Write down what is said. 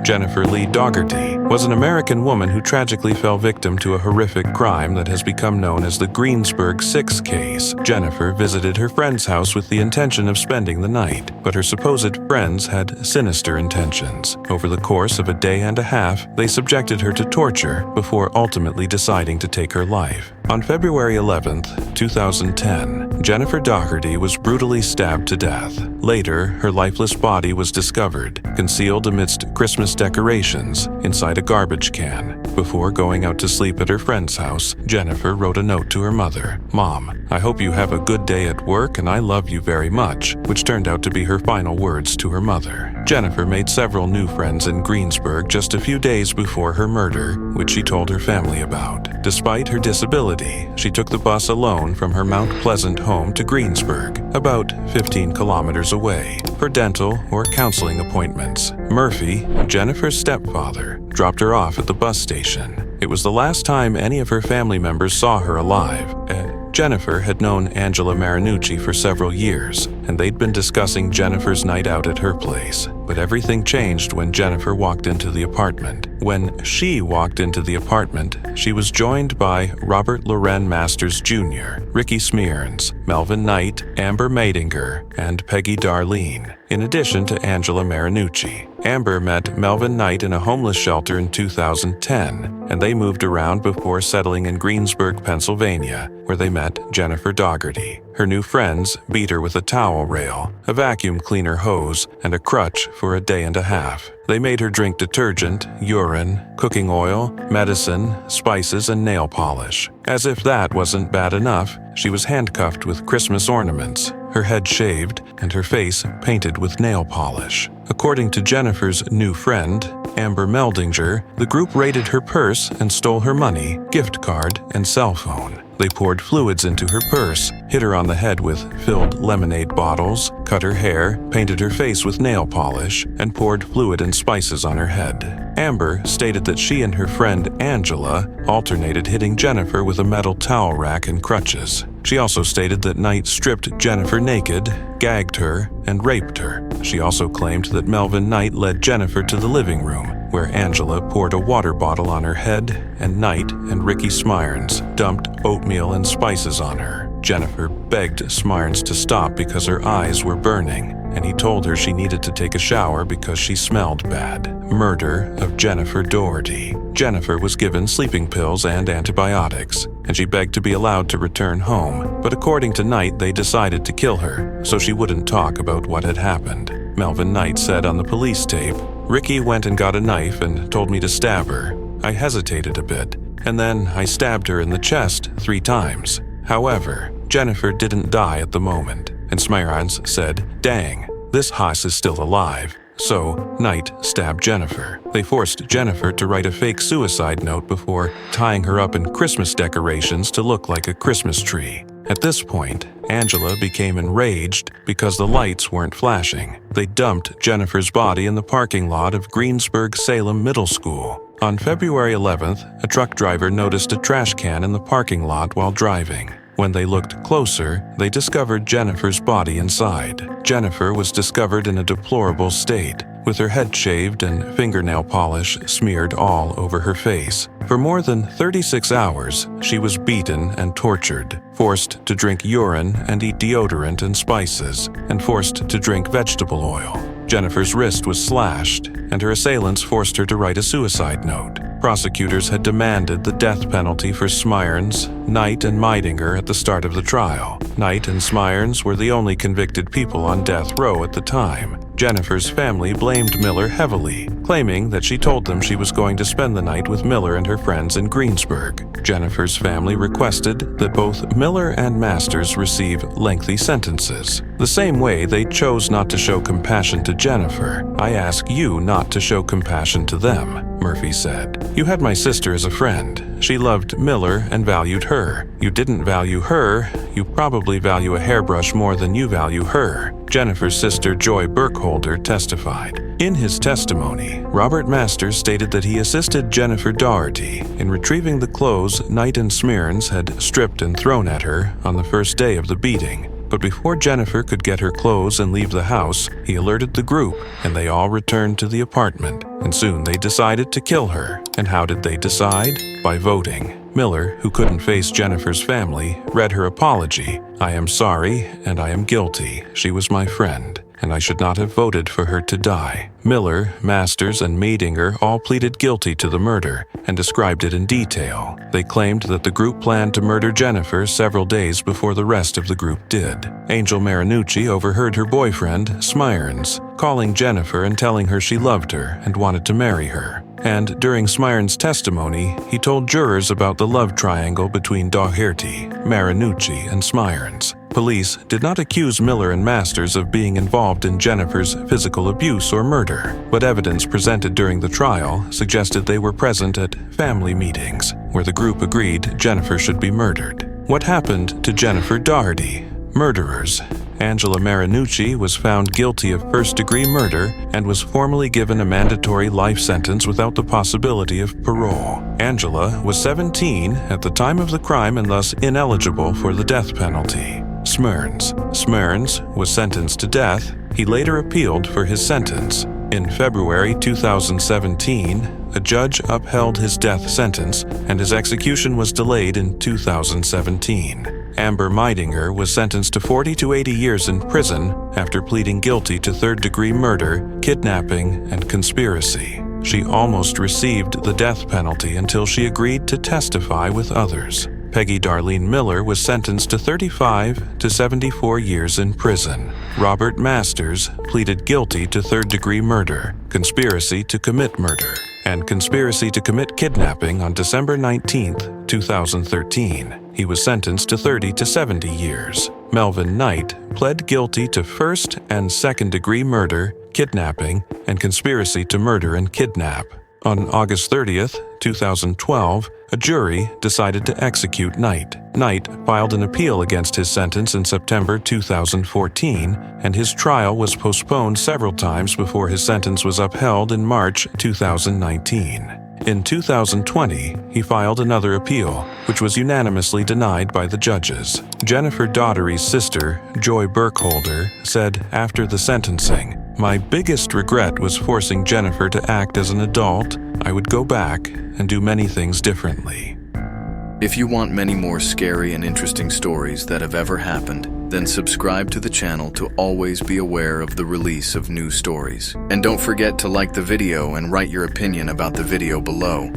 Jennifer Lee Daugherty was an American woman who tragically fell victim to a horrific crime that has become known as the Greensburg Six case. Jennifer visited her friend's house with the intention of spending the night, but her supposed friends had sinister intentions. Over the course of a day and a half, they subjected her to torture before ultimately deciding to take her life. On February 11, 2010, Jennifer Daugherty was brutally stabbed to death. Later, her lifeless body was discovered, concealed amidst Christmas decorations inside a garbage can. Before going out to sleep at her friend's house, Jennifer wrote a note to her mother. "Mom, I hope you have a good day at work and I love you very much," which turned out to be her final words to her mother. Jennifer made several new friends in Greensburg just a few days before her murder, which she told her family about. Despite her disability, she took the bus alone from her Mount Pleasant home to Greensburg, about 15 kilometers away, for dental or counseling appointments. Murphy, Jennifer's stepfather, dropped her off at the bus station. It was the last time any of her family members saw her alive. Jennifer had known Angela Marinucci for several years, and they'd been discussing Jennifer's night out at her place. But everything changed when Jennifer walked into the apartment. When she walked into the apartment, she was joined by Robert Loren Masters Jr., Ricky Smearns, Melvin Knight, Amber Madinger, and Peggy Darlene, in addition to Angela Marinucci. Amber met Melvin Knight in a homeless shelter in 2010, and they moved around before settling in Greensburg, Pennsylvania, where they met Jennifer Daugherty. Her new friends beat her with a towel rail, a vacuum cleaner hose, and a crutch for a day and a half. They made her drink detergent, urine, cooking oil, medicine, spices, and nail polish. As if that wasn't bad enough, she was handcuffed with Christmas ornaments, her head shaved, and her face painted with nail polish. According to Jennifer's new friend, Amber Meldinger, the group raided her purse and stole her money, gift card, and cell phone. They poured fluids into her purse, hit her on the head with filled lemonade bottles, cut her hair, painted her face with nail polish, and poured fluid and spices on her head. Amber stated that she and her friend Angela alternated hitting Jennifer with a metal towel rack and crutches. She also stated that Knight stripped Jennifer naked, gagged her, and raped her. She also claimed that Melvin Knight led Jennifer to the living room, where Angela poured a water bottle on her head, and Knight and Ricky Smearns dumped oatmeal and spices on her. Jennifer begged Smearns to stop because her eyes were burning, and he told her she needed to take a shower because she smelled bad. Murder of Jennifer Daugherty. Jennifer was given sleeping pills and antibiotics, and she begged to be allowed to return home. But according to Knight, they decided to kill her, so she wouldn't talk about what had happened. Melvin Knight said on the police tape, "Ricky went and got a knife and told me to stab her. I hesitated a bit, and then I stabbed her in the chest 3 times. However, Jennifer didn't die at the moment." And Smearns said, "Dang, this hoss is still alive." So, Knight stabbed Jennifer. They forced Jennifer to write a fake suicide note before tying her up in Christmas decorations to look like a Christmas tree. At this point, Angela became enraged because the lights weren't flashing. They dumped Jennifer's body in the parking lot of Greensburg Salem Middle School. On February 11th, a truck driver noticed a trash can in the parking lot while driving. When they looked closer, they discovered Jennifer's body inside. Jennifer was discovered in a deplorable state, with her head shaved and fingernail polish smeared all over her face. For more than 36 hours, she was beaten and tortured, forced to drink urine and eat deodorant and spices, and forced to drink vegetable oil. Jennifer's wrist was slashed, and her assailants forced her to write a suicide note. Prosecutors had demanded the death penalty for Smearns, Knight, and Meidinger at the start of the trial. Knight and Smearns were the only convicted people on death row at the time. Jennifer's family blamed Miller heavily, claiming that she told them she was going to spend the night with Miller and her friends in Greensburg. Jennifer's family requested that both Miller and Masters receive lengthy sentences. The same way they chose not to show compassion to Jennifer, I ask you not to show compassion to them, Murphy said. You had my sister as a friend. She loved Miller and valued her. You didn't value her. You probably value a hairbrush more than you value her. Jennifer's sister Joy Burkholder testified. In his testimony, Robert Masters stated that he assisted Jennifer Daugherty in retrieving the clothes Knight and Smearns had stripped and thrown at her on the first day of the beating. But before Jennifer could get her clothes and leave the house, he alerted the group, and they all returned to the apartment. and soon they decided to kill her. And how did they decide? By voting. Miller, who couldn't face Jennifer's family, read her apology. "I am sorry, and I am guilty. She was my friend, and I should not have voted for her to die." Miller, Masters, and Meidinger all pleaded guilty to the murder and described it in detail. They claimed that the group planned to murder Jennifer several days before the rest of the group did. Angel Marinucci overheard her boyfriend, Smirns, calling Jennifer and telling her she loved her and wanted to marry her. And during Smirns' testimony, he told jurors about the love triangle between Daugherty, Marinucci, and Smirns. Police did not accuse Miller and Masters of being involved in Jennifer's physical abuse or murder, but evidence presented during the trial suggested they were present at family meetings where the group agreed Jennifer should be murdered. What happened to Jennifer Daugherty? Murderers. Angela Marinucci was found guilty of first-degree murder and was formally given a mandatory life sentence without the possibility of parole. Angela was 17 at the time of the crime and thus ineligible for the death penalty. Smirns was sentenced to death. He later appealed for his sentence. In February 2017, a judge upheld his death sentence and his execution was delayed in 2017. Amber Meidinger was sentenced to 40 to 80 years in prison after pleading guilty to third-degree murder, kidnapping, and conspiracy. She almost received the death penalty until she agreed to testify with others. Peggy Darlene Miller was sentenced to 35 to 74 years in prison. Robert Masters pleaded guilty to third-degree murder, conspiracy to commit murder, and conspiracy to commit kidnapping on December 19, 2013. He was sentenced to 30 to 70 years. Melvin Knight pled guilty to first- and second-degree murder, kidnapping, and conspiracy to murder and kidnap. On August 30, 2012, a jury decided to execute Knight. Knight filed an appeal against his sentence in September 2014, and his trial was postponed several times before his sentence was upheld in March 2019. In 2020, he filed another appeal, which was unanimously denied by the judges. Jennifer Daugherty's sister, Joy Burkholder, said after the sentencing, "My biggest regret was forcing Jennifer to act as an adult. I would go back and do many things differently." If you want many more scary and interesting stories that have ever happened, then subscribe to the channel to always be aware of the release of new stories. And don't forget to like the video and write your opinion about the video below.